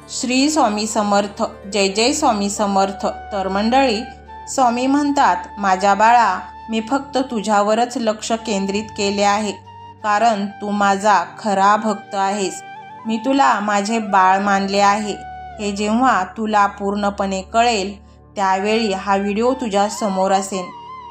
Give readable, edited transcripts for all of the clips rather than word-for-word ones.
श्री स्वामी समर्थ. जय जय स्वामी समर्थ. तर मंडळी, स्वामी म्हणतात, माझ्या बाळा, मी फक्त तुझ्यावरच लक्ष केंद्रित केले आहे, कारण तू माझा खरा भक्त आहेस. मी तुला माझे बाळ मानले आहे. हे जेव्हा तुला पूर्णपणे कळेल त्यावेळी हा व्हिडिओ तुझ्या समोर असेल.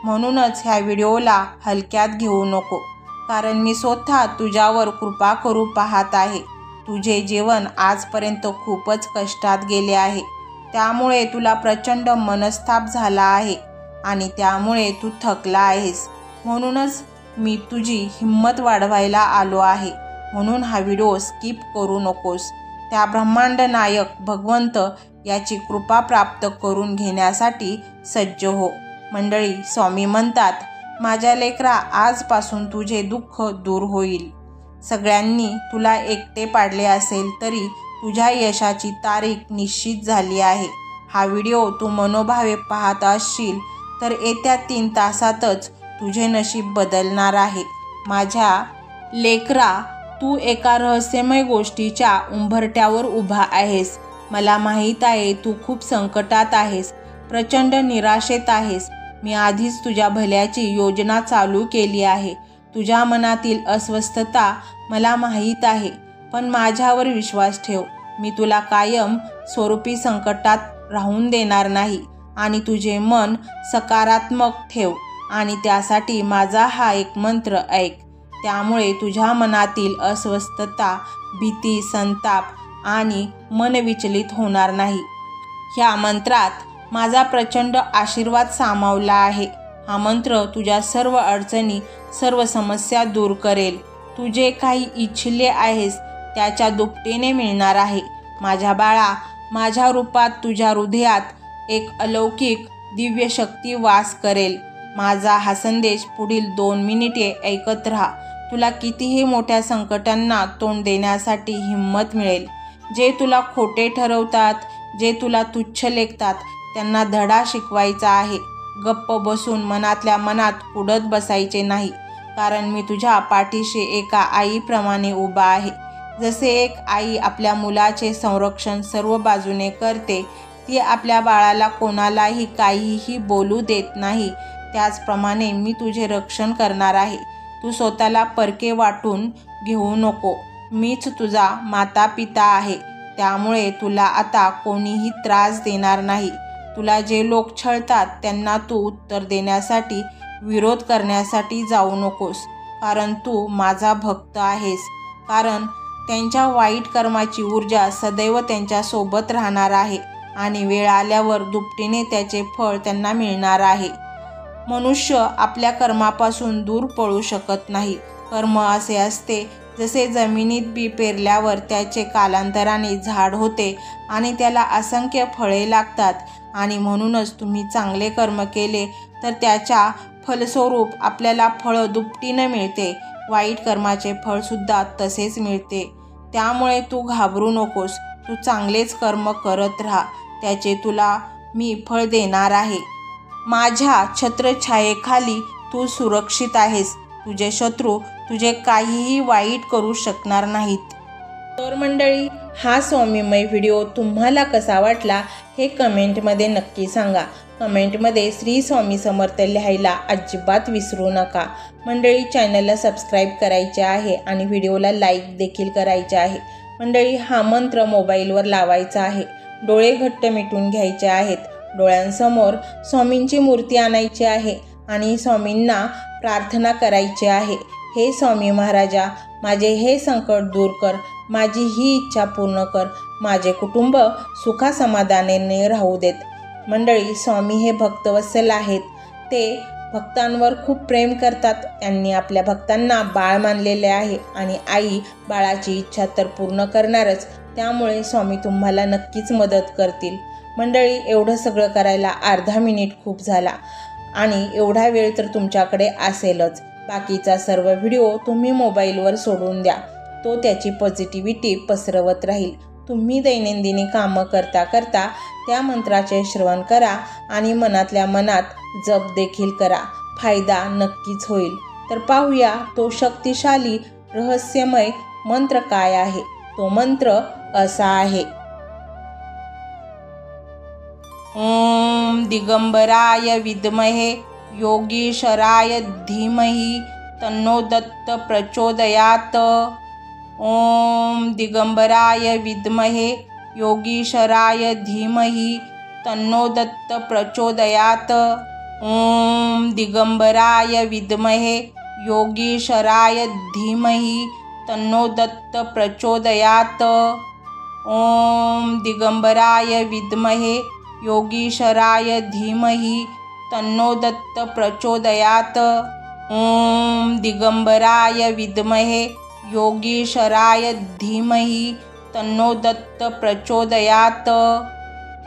म्हणूनच ह्या व्हिडिओला हलक्यात घेऊ नको, कारण मी स्वतः तुझ्यावर कृपा करू पाहत आहे. तुझे जीवन आजपर्यंत खूपच कष्टात गेले आहे. त्यामुळे तुला प्रचंड मनस्ताप झाला आहे आणि त्यामुळे तू थकला आहेस. म्हणूनच मी तुझी हिंमत वाढवायला आलो आहे. म्हणून हा व्हिडिओ स्किप करू नकोस. त्या ब्रह्मांड नायक भगवंत याची कृपा प्राप्त करून घेण्यासाठी सज्ज हो. मंडळी, स्वामी म्हणतात, माझ्या लेकरा, आजपासून तुझे दुःख दूर होईल. सगळ्यांनी तुला एकटे पाडले असेल तरी तुझ्या यशाची तारीख निश्चित झाली आहे. हा व्हिडिओ तू मनोभावे पाहत असशील तर येत्या 3 तासातच तुझे नशीब बदलणार आहे. माझ्या लेकरा, तू एका रहस्यमय गोष्टीच्या उंबरठ्यावर उभा आहेस. मला माहीत आहे, तू खूप संकटात आहेस, प्रचंड निराशेत आहेस. मी आधीच तुझ्या भल्याची योजना चालू केली आहे. तुझ्या मनातील अस्वस्थता मला माहीत आहे, पण माझ्यावर विश्वास ठेव. मी तुला कायम स्वरूपी संकटात राहून देणार नाही आणि तुझे मन सकारात्मक ठेव. आणि त्यासाठी माझा हा एक मंत्र ऐक. त्यामुळे तुझ्या मनातील अस्वस्थता, भीती, संताप आणि मन विचलित होणार नाही. ह्या मंत्रात माझा प्रचंड आशीर्वाद सामावला आहे. हा मंत्र तुझ्या सर्व अडचणी, सर्व समस्या दूर करेल. तू जे काही इच्छिले आहेस त्याच्या दुपटीने मिळणार आहे. माझ्या बाळा, माझ्या रूपात तुझ्या हृदयात एक अलौकिक दिव्य शक्ती वास करेल. माझा हा संदेश पुढील 2 मिनिटे ऐकत राहा. तुला कितीही मोठ्या संकटांना तोंड देण्यासाठी हिंमत मिळेल. जे तुला खोटे ठरवतात, जे तुला तुच्छ लेखतात, त्यांना धडा शिकवायचा आहे. गप्प बसून मनातल्या मनात कुढत बसायचे नाही, कारण मी तुझ्या पाठीशी एका आईप्रमाणे उभा आहे. जसे एक आई आपल्या मुलाचे संरक्षण सर्व बाजूने करते, ती आपल्या बाळाला कोणालाही काहीही बोलू देत नाही, त्याचप्रमाणे मी तुझे रक्षण करणार आहे. तू स्वतःला परके वाटून घेऊ नको. मीच तुझा माता पिता आहे. त्यामुळे तुला आता कोणीही त्रास देणार नाही. तुला जे लोक छळतात त्यांना तू उत्तर देण्यासाठी, विरोध करण्यासाठी जाऊ नकोस, कारण तू माझा भक्त आहेस. कारण त्यांच्या वाईट कर्माची ऊर्जा सदैव त्यांच्यासोबत राहणार आहे आणि वेळ आल्यावर दुपटीने त्याचे फळ त्यांना मिळणार आहे. मनुष्य आपल्या कर्मापासून दूर पळू शकत नाही. कर्म असे असते जसे जमिनीत बी पेरल्यावर त्याचे कालांतराने झाड होते आणि त्याला असंख्य फळे लागतात. आणि म्हणूनच तुम्ही चांगले कर्म केले तर त्याच्या फलस्वरूप आपल्याला फळ दुपटीने मिळते. वाईट कर्माचे फळसुद्धा तसेच मिळते. त्यामुळे तू घाबरू नकोस. तू चांगलेच कर्म करत राहा, त्याचे तुला मी फळ देणार आहे. माझ्या छत्रछायेखाली तू सुरक्षित आहेस. तुझे शत्रू तुझे काहीही वाईट करू शकणार नाहीत. तर मंडळी, हा स्वामीमय व्हिडिओ तुम्हाला कसा वाटला हे कमेंटमध्ये नक्की सांगा. कमेंटमध्ये श्री स्वामी समर्थ लिहायला अजिबात विसरू नका. मंडळी, चॅनलला सबस्क्राईब करायचे आहे आणि व्हिडिओला लाईक देखील करायचे आहे. मंडळी, हा मंत्र मोबाईलवर लावायचा आहे. डोळे घट्ट मिटून घ्यायचे आहेत. डोळ्यांसमोर स्वामींची मूर्ती आणायची आहे आणि स्वामींना प्रार्थना करायची आहे. हे स्वामी महाराजा, माझे हे संकट दूर कर. माझी ही इच्छा पूर्ण कर. माझे कुटुंब सुखासमाधानाने राहू देत. मंडळी, स्वामी हे भक्तवत्सल आहेत. ते भक्तांवर खूप प्रेम करतात. त्यांनी आपल्या भक्तांना बाळ मानलेले आहे आणि आई बाळाची इच्छा तर पूर्ण करणारच. त्यामुळे स्वामी तुम्हाला नक्कीच मदत करतील. मंडळी, एवढं सगळं करायला अर्धा मिनिट खूप झाला आणि एवढा वेळ तर तुमच्याकडे असेलच. बाकीचा सर्व व्हिडिओ तुम्ही मोबाईलवर सोडून द्या. तो त्याची पॉझिटिव्हिटी पसरवत राहील. तुम्ही दैनंदिनी कामं करता करता त्या मंत्राचे श्रवण करा आणि मनातल्या मनात जप देखील करा. फायदा नक्कीच होईल. तर पाहूया तो शक्तिशाली रहस्यमय मंत्र काय आहे. तो मंत्र असा आहे: ओम दिगंबराय विद्महे योगीशराय धीमहि तन्नो दत्त प्रचोदयात्। ओम दिगंबराय विद्महे योगीशराय धीमहि तन्नो दत्त प्रचोदयात्। ओम दिगंबराय विद्महे योगीशराय धीमहि तन्नो दत्त प्रचोदयात्। ओम दिगंबराय विद्महे योगीशराय धीमहि तन्नो दत्त प्रचोदयात्। ओम दिगंबराय विद्महे योगीशराय धीमहि तन्नो दत्त प्रचोदयात्।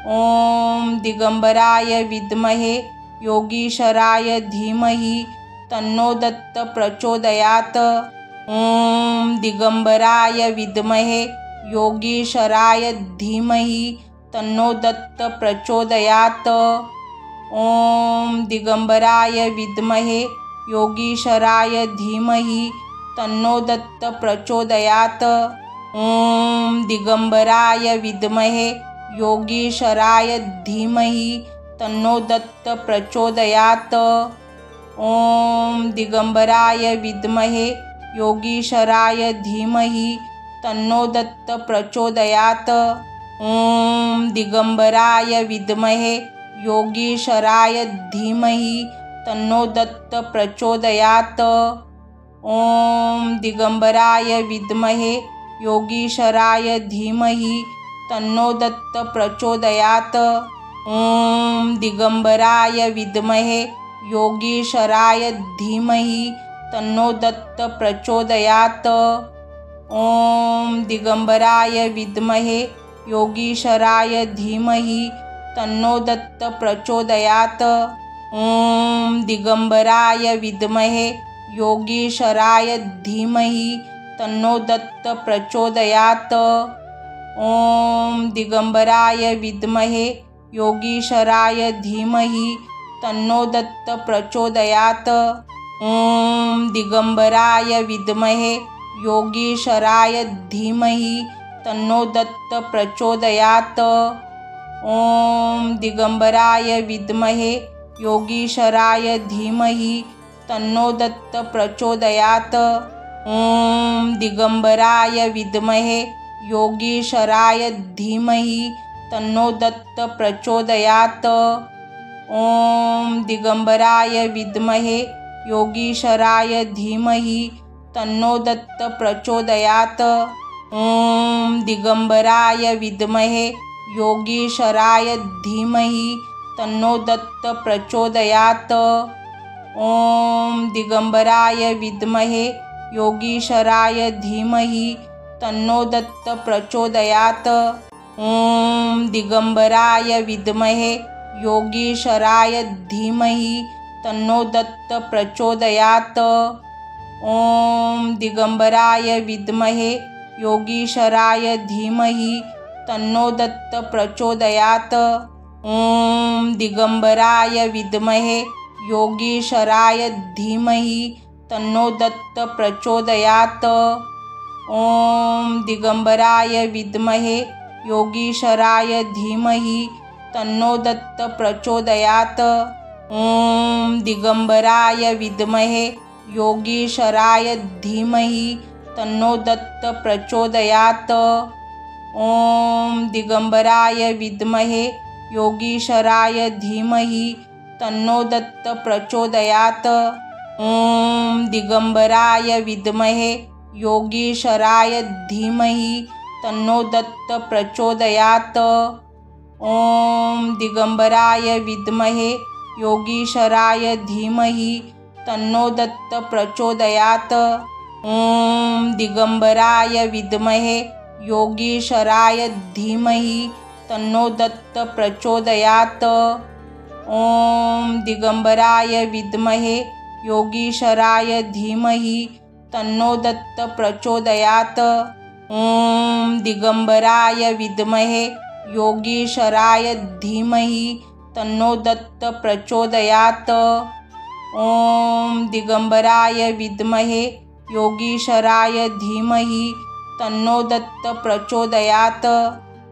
ओम दिगंबराय विद्महे योगीशराय धीमहि तन्नो दत्त प्रचोदयात्। ओम दिगंबराय विद्महे योगीशराय धीमहि तन्नो दत्त प्रचोदयात्। ओम दिगंबराय विद्महे योगीशराय धीमहि तन्नो दत्त प्रचोदयात्। ओम दिगंबराय विद्महे योगीशराय धीमहि तन्नो दत्त प्रचोदयात्। ओम दिगंबराय विद्महे योगीशराय धीमहि तन्नो दत्त प्रचोदयात्। ओम दिगंबराय विद्महे योगीशराय धीमहि तन्नो दत्त प्रचोदयात्। ओम दिगंबराय विद्महे योगीशराय धीमहि तन्नो दत्त प्रचोदयात्। ओम दिगंबराय विद्महे योगीशराय धीमहि तन्नो दत्त प्रचोदयात्। ओम दिगंबराय विद्महे योगीशराय धीमहि तन्नो दत्त प्रचोदयात्। ओम दिगंबराय विद्महे योगीशराय धीमहि तन्नो दत्त प्रचोदयात्। ओम दिगंबराय विद्महे योगीशराय धीमहि तन्नो दत्त प्रचोदयात्। ओम दिगंबराय विद्महे योगीशराय धीमहि तन्नो दत्त प्रचोदयात्। ओम दिगंबराय विद्महे योगीशराय धीमहि तन्नो दत्त प्रचोदयात्। ओम दिगंबराय विद्महे योगीशराय धीमहि तन्नो दत्त प्रचोदयात्। ओम दिगंबराय विद्महे योगीशराय धीमहि तन्नो दत्त प्रचोदयात्। ओम दिगंबराय विद्महे योगीशराय धीमहि तन्नो दत्त प्रचोदयात्। ओम दिगंबराय विद्महे योगीशराय धीमहि तन्नो दत्त प्रचोदयात्। ओम दिगंबराय विद्महे योगीशराय धीमहि तन्नो दत्त प्रचोदयात्। ओम दिगंबराय विद्महे योगीशराय धीमहि तन्नो दत्त प्रचोदयात्। ओम दिगंबराय विद्महे योगीशराय धीमहि तन्नो दत्त प्रचोदयात्। ओम दिगंबराय विद्महे योगीशराय धीमहि तन्नो दत्त प्रचोदयात्। ओम दिगंबराय विद्महे योगीशराय धीमहि तन्नो दत्त प्रचोदयात्। ओम दिगंबराय विद्महे योगीशराय धीमहि तन्नो दत्त प्रचोदयात्। ओम दिगंबराय विद्महे योगीशराय धीमहि तन्नो दत्त प्रचोदयात्। ओम दिगंबराय विद्महे योगीशराय धीमहि तन्नो दत्त प्रचोदयात्। ओम दिगंबराय विद्महे योगीशराय धीमहि तन्नो दत्त प्रचोदयात्। ओम दिगंबराय विद्महे योगीशराय धीमहि तन्नो दत्त प्रचोदयात्। ओम दिगंबराय विद्महे योगीशराय धीमहि तन्नो दत्त प्रचोदयात्। ओम दिगंबराय विद्महे योगीशराय धीमहि तन्नो दत्त प्रचोदयात्।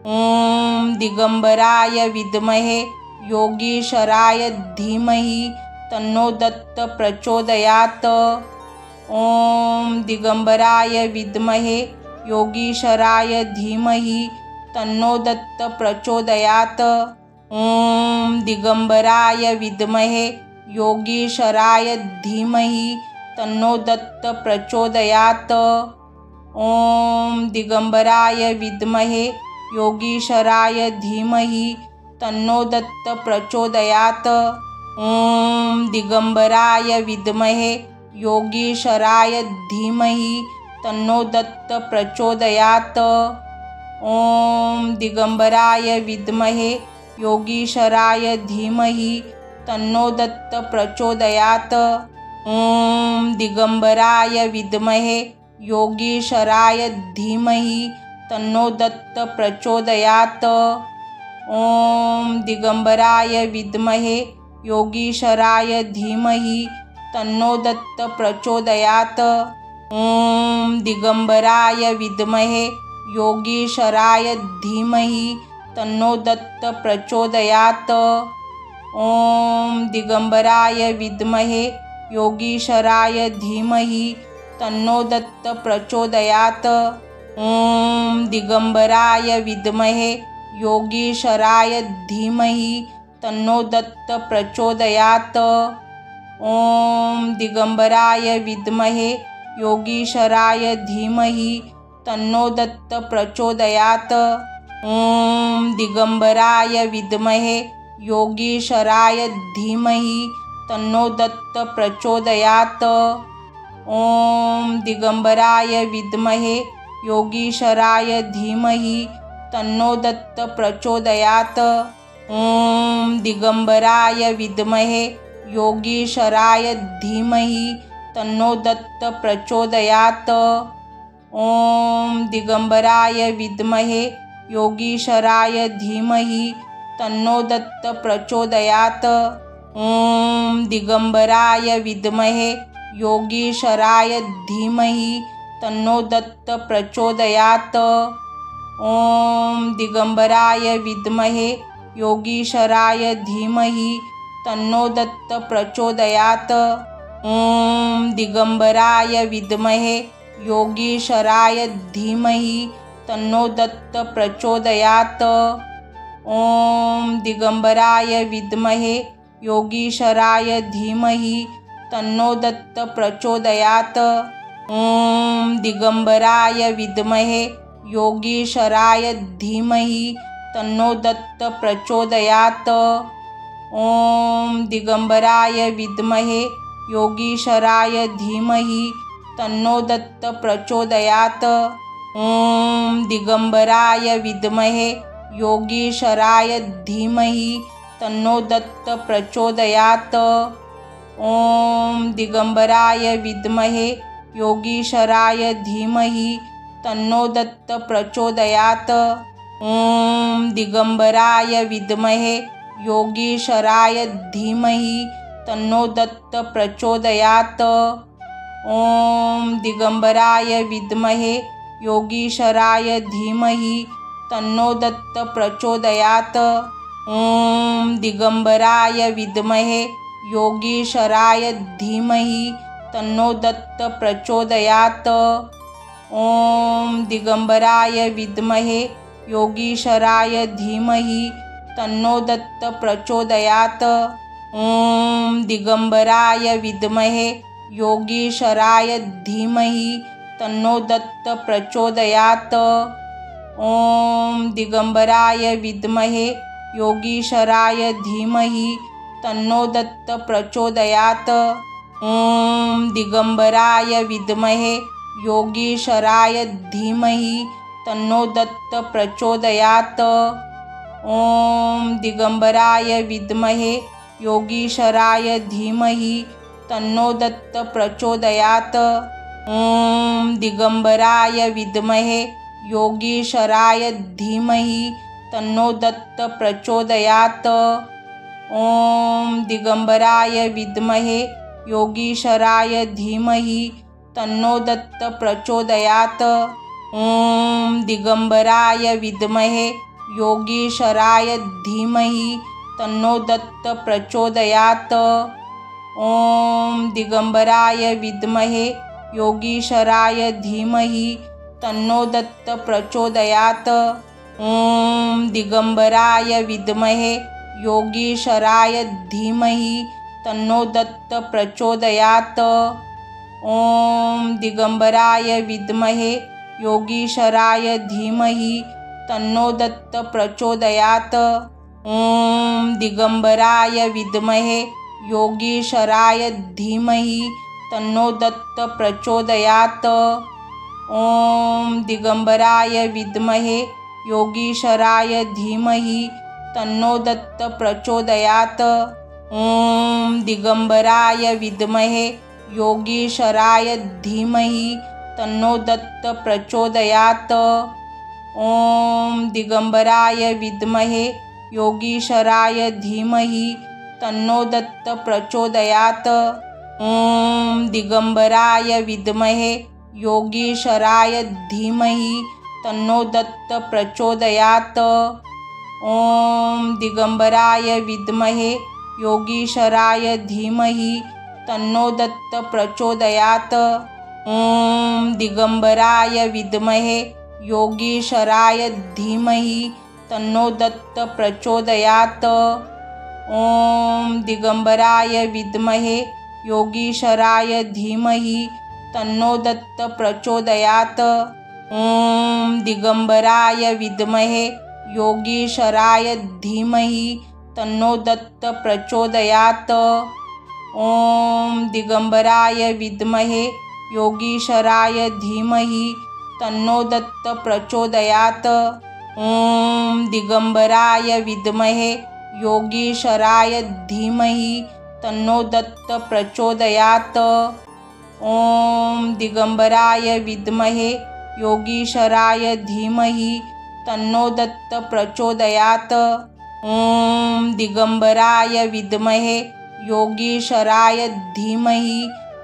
ओम दिगंबराय विद्महे योगीशराय धीमहि तन्नो दत्त प्रचोदयात्। ओम दिगंबराय विद्महे योगीशराय धीमहि तन्नो दत्त प्रचोदयात्। ओम दिगंबराय विद्महे योगीशराय धीमहि तन्नो दत्त प्रचोदयात्। ओम दिगंबराय विद्महे योगीशराय धीमहि तन्नो दत्त प्रचोदयात्। ओम दिगंबराय विद्महे योगीशराय धीमहि तन्नो दत्त प्रचोदयात्। ओम दिगंबराय विद्महे योगीशराय धीमहि तन्नो दत्त प्रचोदयात्। ओम दिगंबराय विद्महे योगीशराय धीमहि तन्नो दत्त प्रचोदयात्। ओम दिगंबराय विद्महे योगीशराय धीमहि तन्नो दत्त प्रचोदयात्। ओम दिगंबराय विद्महे योगीशराय धीमहि तन्नो दत्त प्रचोदयात्। ओम दिगंबराय विद्महे योगीशराय धीमहि तन्नो दत्त प्रचोदयात्। ओम दिगंबराय विद्महे योगीशराय धीमहि तन्नो दत्त प्रचोदयात्। ओम दिगंबराय विद्महे योगीशराय धीमहि तन्नो दत्त प्रचोदयात्। ओम दिगंबराय विद्महे योगीशराय धीमहि तन्नो दत्त प्रचोदयात्। ओम दिगंबराय विद्महे योगीशराय धीमहि तन्नो दत्त प्रचोदयात्। ओम दिगंबराय विद्महे योगीशराय धीमहि तन्नो दत्त प्रचोदयात्। ओम दिगंबराय विद्महे योगीशराय धीमहि तन्नो दत्त प्रचोदयात्। ओम दिगंबराय विद्महे योगीशराय धीमहि तन्नो दत्त प्रचोदयात्। ओम दिगंबराय विद्महे योगीशराय धीमहि तन्नो दत्त प्रचोदयात्। ओम दिगंबराय विद्महे योगीशराय धीमहि तन्नो दत्त प्रचोदयात्। ओम दिगंबराय विद्महे योगीशराय धीमहि तन्नो दत्त प्रचोदयात्। ओम दिगंबराय विद्महे योगीशराय धीमहि तन्नो दत्त प्रचोदयात्। ओम दिगंबराय विद्महे योगीशराय धीमहि तन्नो दत्त प्रचोदयात्। ओम दिगंबराय विद्महे योगीशराय धीमहि तन्नो दत्त प्रचोदयात्। ओम दिगंबराय विद्महे योगीशराय धीमहि तन्नो दत्त प्रचोदयात्। ओम दिगंबराय विद्महे योगीशराय धीमहि तन्नो दत्त प्रचोदयात्। ओम दिगंबराय विद्महे योगीशराय धीमहि तन्नो दत्त प्रचोदयात्। ओम दिगंबराय विद्महे योगीशराय धीमहि तन्नो दत्त प्रचोदयात्। ओम दिगंबराय विद्महे योगीशराय धीमहि तन्नो दत्त प्रचोदयात्। ओम दिगंबराय विद्महे योगीशराय धीमहि तन्नो दत्त प्रचोदयात्। ओम दिगंबराय विद्महे योगीशराय धीमहि तन्नो दत्त प्रचोदयात्। ओम दिगंबराय विद्महे योगीशराय धीमहि तन्नो दत्त प्रचोदयात्। ओम दिगंबराय विद्महे योगीशराय धीमहि तन्नो दत्त प्रचोदयात्। ओम दिगंबराय विद्महे योगीशराय धीमहि तन्नो दत्त प्रचोदयात्। ओम दिगंबराय विद्महे योगीशराय धीमहि तन्नो दत्त प्रचोदयात्। ओम दिगंबराय विद्महे योगीशराय धीमहि तन्नो दत्त प्रचोदयात्। ओम दिगंबराय विद्महे योगीशराय धीमहि तन्नो दत्त प्रचोदयात्। ओम दिगंबराय विद्महे योगीशराय धीमहि तन्नो दत्त प्रचोदयात्। ओम दिगंबराय विद्महे योगीशराय धीमहि तन्नो दत्त प्रचोदयात्। ओम दिगंबराय विद्महे योगीशराय धीमहि तन्नो दत्त प्रचोदयात्। ओम दिगंबराय विद्महे योगीशराय धीमहि तन्नो दत्त प्रचोदयात्। ओम दिगंबराय विद्महे योगीशराय धीमहि तन्नो दत्त प्रचोदयात्। ओम दिगंबराय विद्महे योगीशराय धीमहि तन्नो दत्त प्रचोदयात्। ओम दिगंबराय विद्महे योगीशराय धीमहि तन्नो दत्त प्रचोदयात्। ओम दिगंबराय विद्महे योगीशराय धीमहि तन्नो दत्त प्रचोदयात्। ओम दिगंबराय विद्महे योगीशराय धीमहि तन्नो दत्त प्रचोदयात्। ओम दिगंबराय विद्महे योगीशराय धीमहि तन्नो दत्त प्रचोदयात्। ओम दिगंबराय विद्महे योगीशराय धीमहि तन्नो दत्त प्रचोदयात्। ओम दिगंबराय विद्महे योगीशराय धीमहि तन्नो दत्त प्रचोदयात्। ओम दिगंबराय विद्महे योगीशराय धीमहि तन्नो दत्त प्रचोदयात्। ओम दिगंबराय विद्महे योगीशराय धीमहि तन्नो दत्त प्रचोदयात्। ओम दिगंबराय विद्महे योगीशराय धीमहि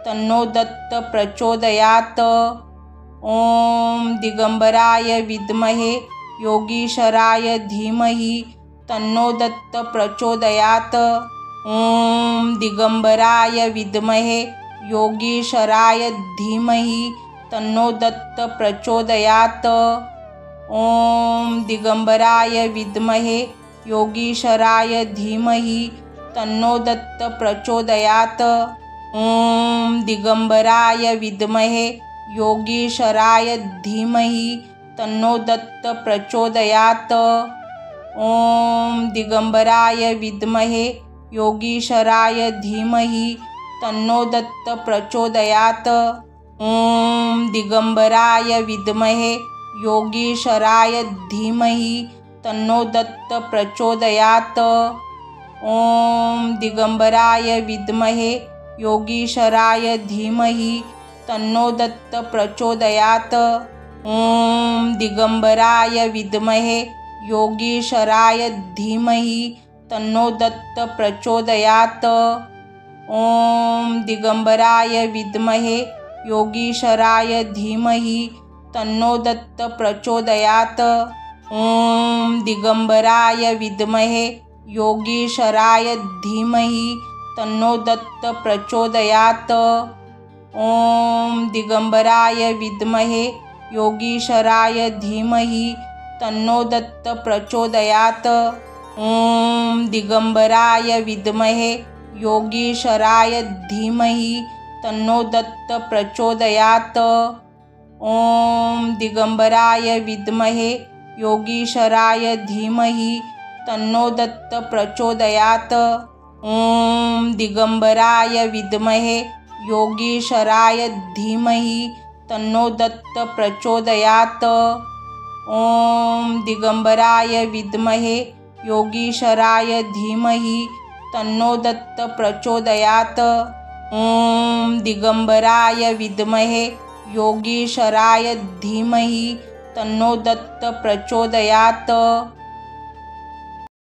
तन्नो दत्त प्रचोदयात्। ओम दिगंबराय विद्महे योगीशराय धीमहि तन्नो दत्त प्रचोदयात्। ओम दिगंबराय विद्महे योगीशराय धीमहि तन्नो दत्त प्रचोदयात्। ओम दिगंबराय विद्महे योगीशराय धीमहि तन्नो दत्त प्रचोदयात्। ओम दिगंबराय विद्महे योगीशराय धीमहि तन्नो दत्त प्रचोदयात्। ओम दिगंबराय विद्महे योगीशराय धीमहि तन्नो दत्त प्रचोदयात्। ओम दिगंबराय विद्महे योगीशराय धीमहि तन्नो दत्त प्रचोदयात्। ओम दिगंबराय विद्महे योगीशराय धीमहि तन्नो दत्त प्रचोदयात्। ओम दिगंबराय विद्महे योगीशराय धीमहि तन्नो दत्त प्रचोदयात्। ओम दिगंबराय विद्महे योगीशराय धीमहि तन्नो दत्त प्रचोदयात्। ओम दिगंबराय विद्महे योगीशराय धीमहि तन्नो दत्त प्रचोदयात्। ओम दिगंबराय विद्महे योगीशराय धीमहि तन्नो दत्त प्रचोदयात्। ओम दिगंबराय विद्महे योगीशराय धीमहि तन्नो दत्त प्रचोदयात्। ओम दिगंबराय विद्महे योगीशराय धीमहि तन्नो दत्त प्रचोदयात्। ओम दिगंबराय विद्महे योगीशराय धीमहि तन्नो दत्त प्रचोदयात्। ओम दिगंबराय विद्महे योगीशराय धीमहि तन्नो दत्त प्रचोदयात्। ओम दिगंबराय विद्महे योगीशराय धीमहि तन्नो दत्त प्रचोदयात्।